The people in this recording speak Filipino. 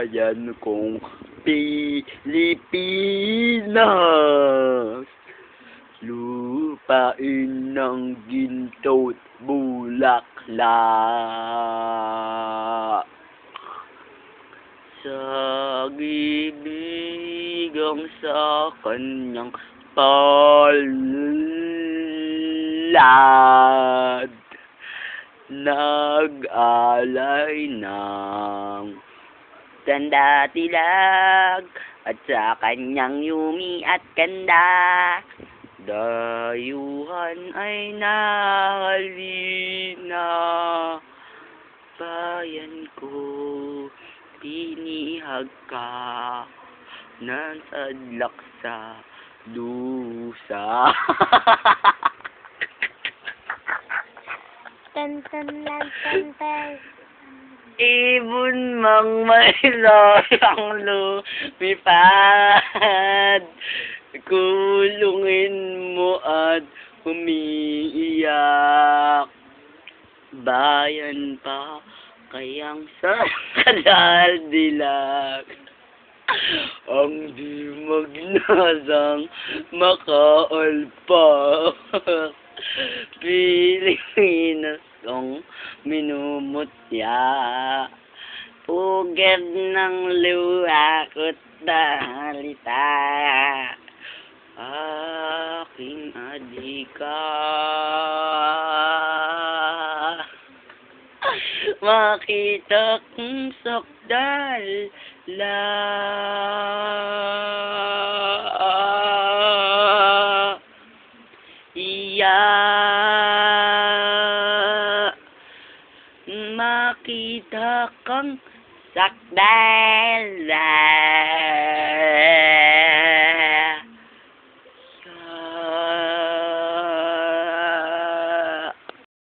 bayan kong Pilipinas. Lupain ng ginto't bulaklak. Sagibig sa kanyang palad, nag-alay ng tanda-tilag at sa kanyang yumi at ganda. Dayuhan ay nahalina, bayan ko, pinihag ka ng sadlak sa dusa. Tan tan lan tan tan. Ibon mang may sayang lumipad, kulungin mo at umiiyak. Bayan pa kayang sa kadaldilag, ang di magnasang makaalpak. Pilipinas kong minumutya, pugad ng luha ko't dalita, aking adika. Makita kong sakdal makita kang sakdala.